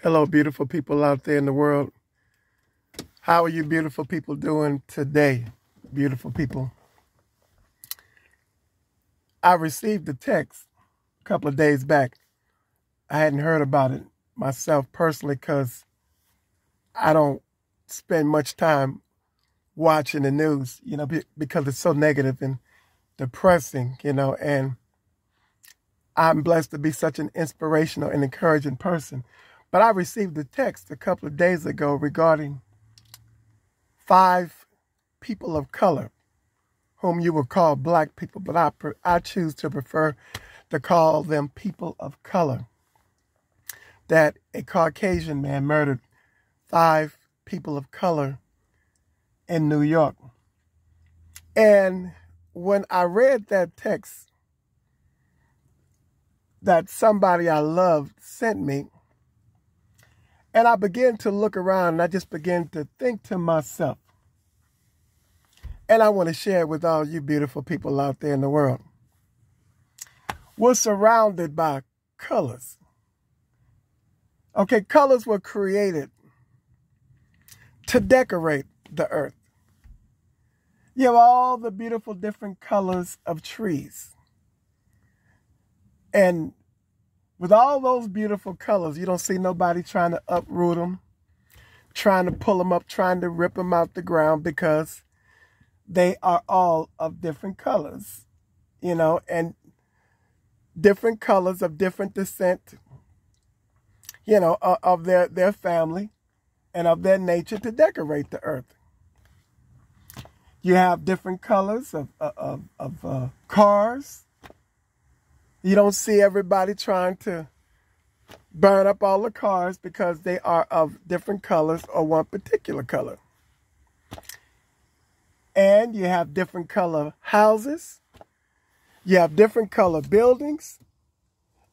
Hello, beautiful people out there in the world. How are you beautiful people doing today, beautiful people? I received a text a couple of days back. I hadn't heard about it myself personally because I don't spend much time watching the news, because it's so negative and depressing, and I'm blessed to be such an inspirational and encouraging person. But I received a text a couple of days ago regarding 5 people of color whom you will call black people, but I choose to prefer to call them people of color. That a Caucasian man murdered 5 people of color in New York. And when I read that text that somebody I loved sent me, and I began to look around and I just began to think to myself, and I want to share it with all you beautiful people out there in the world. We're surrounded by colors. Okay, colors were created to decorate the earth. You have all the beautiful different colors of trees. And with all those beautiful colors, you don't see nobody trying to uproot them, trying to pull them up, trying to rip them out the ground, because they are all of different colors, and different colors of different descent, of their family and of their nature to decorate the earth. You have different colors of cars. You don't see everybody trying to burn up all the cars because they are of different colors or one particular color. And you have different color houses. You have different color buildings.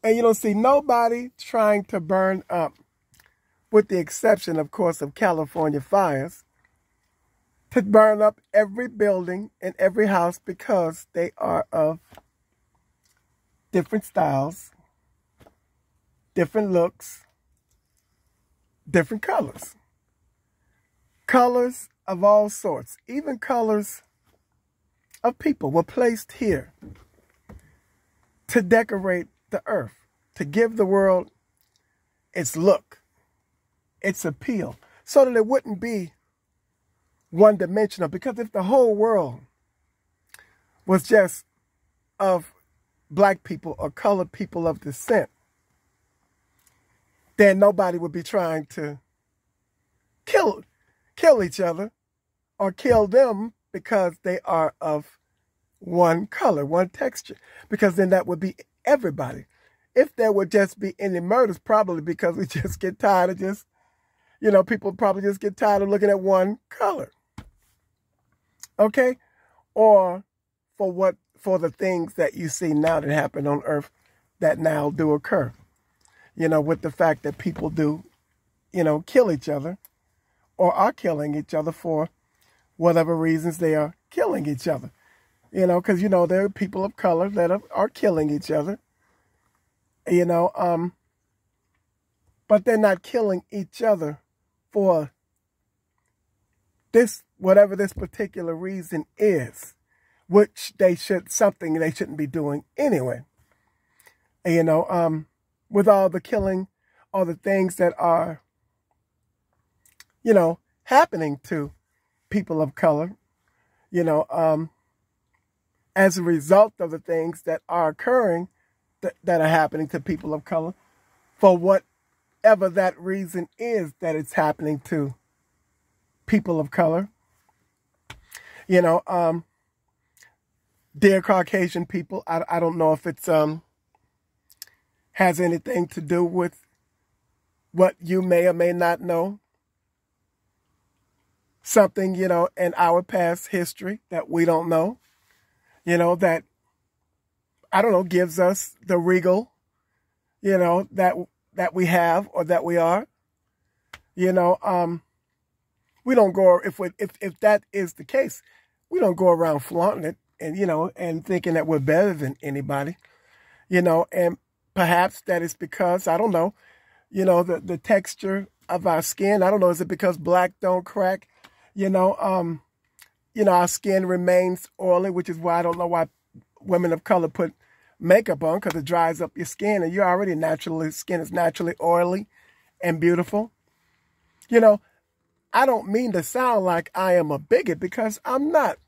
And you don't see nobody trying to burn up, with the exception, of course, of California fires, to burn up every building and every house because they are of different styles, different looks, different colors. Colors of all sorts, even colors of people, were placed here to decorate the earth, to give the world its look, its appeal, so that it wouldn't be one-dimensional. Because if the whole world was just of black people or colored people of descent, then nobody would be trying to kill each other or kill them because they are of one color, one texture, because then that would be everybody. If there would just be any murders, probably because we just get tired of people probably just get tired of looking at one color. Okay? Or for the things that you see now that happen on earth that now do occur. With the fact that people do, kill each other or are killing each other for whatever reasons they are killing each other. Because, there are people of color that are killing each other, but they're not killing each other for whatever this particular reason is, which something they shouldn't be doing anyway. With all the killing, all the things that are, happening to people of color, as a result of the things that are occurring, that are happening to people of color, for whatever that reason is that it's happening to people of color. Dear Caucasian people, I don't know if it's has anything to do with what you may or may not know. Something, in our past history that we don't know, that, I don't know, gives us the regal, that we have or that we are. We don't go, if that is the case, we don't go around flaunting it and thinking that we're better than anybody, and perhaps that is because, I don't know, the texture of our skin. I don't know, is it because black don't crack? Our skin remains oily, which is why I don't know why women of color put makeup on, because it dries up your skin, and skin is naturally oily and beautiful. I don't mean to sound like I am a bigot, because I'm not.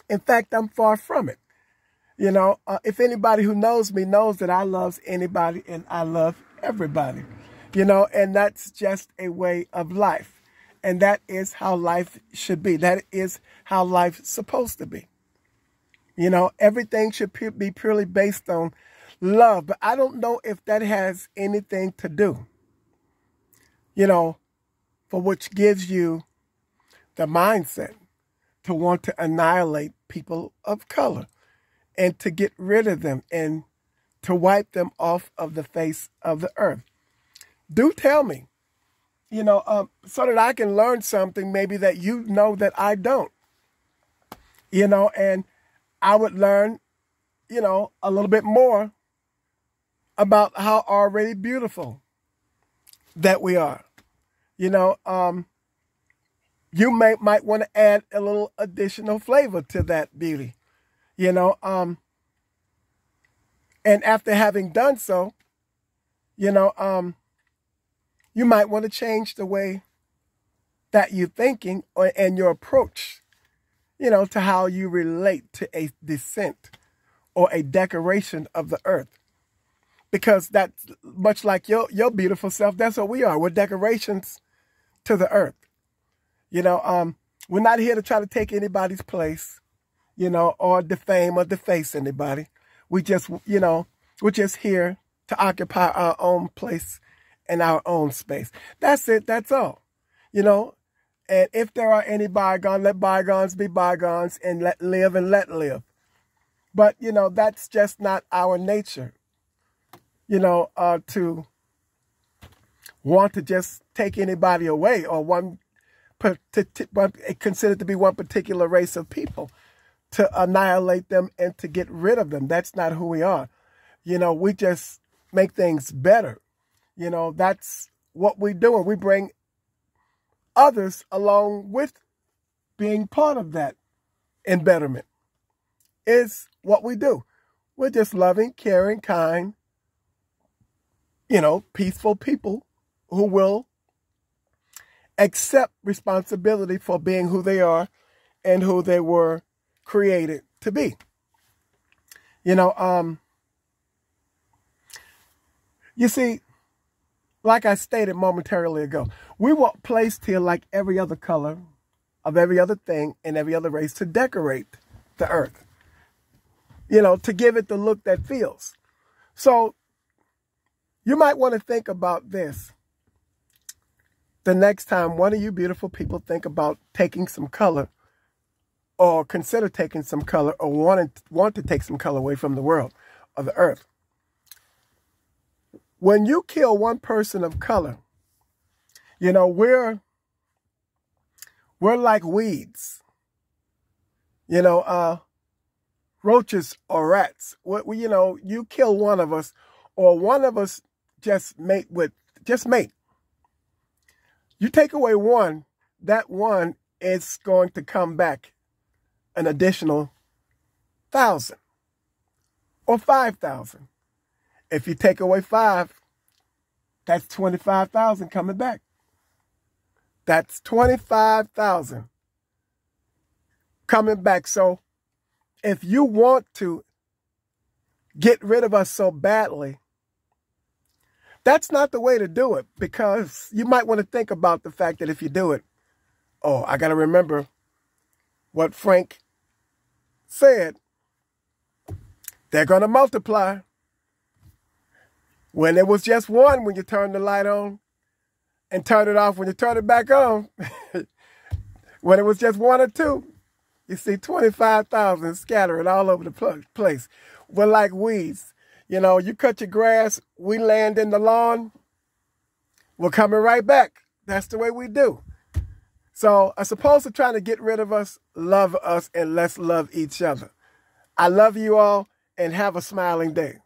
In fact, I'm far from it. If anybody who knows me knows that I love anybody and I love everybody, and that's just a way of life. And that is how life should be. That is how life's supposed to be. Everything should be purely based on love. But I don't know if that has anything to do, for which gives you the mindset to want to annihilate people of color and to get rid of them and to wipe them off of the face of the earth. Do tell me, so that I can learn something maybe that that I don't, and I would learn, a little bit more about how already beautiful that we are. You might want to add a little additional flavor to that beauty, and after having done so, you might want to change the way that you're thinking and your approach, to how you relate to a descent or a decoration of the earth. Because that's much like your beautiful self. That's what we are. We're decorations to the earth. We're not here to try to take anybody's place, or defame or deface anybody. We're just here to occupy our own place in our own space. That's it. That's all. And if there are any bygones, let bygones be bygones, and let live. But, that's just not our nature, to want to just take anybody away, or considered to be one particular race of people, to annihilate them and to get rid of them. That's not who we are. We just make things better. That's what we do, and we bring others along with being part of that embetterment is what we do. We're just loving, caring, kind, peaceful people who will accept responsibility for being who they are and who they were created to be. You see, like I stated momentarily ago, we were placed here like every other color of every other thing and every other race to decorate the earth, to give it the look that feels. So you might want to think about this the next time one of you beautiful people think about taking some color, or consider taking some color, or want to take some color away from the world or the earth. When you kill one person of color, we're like weeds, roaches or rats. You kill one of us, or one of us just mate. You take away one, that one is going to come back an additional 1,000 or 5,000. If you take away 5, that's 25,000 coming back. That's 25,000 coming back. So if you want to get rid of us so badly, that's not the way to do it, because you might want to think about the fact that if you do it, I got to remember what Frank said, they're going to multiply. When it was just one, when you turn the light on, and turn it off when you turn it back on, when it was just 1 or 2, you see 25,000 scattering all over the place. We're like weeds. You cut your grass, we land in the lawn, we're coming right back. That's the way we do. So as opposed to trying to get rid of us, love us, and let's love each other. I love you all, and have a smiling day.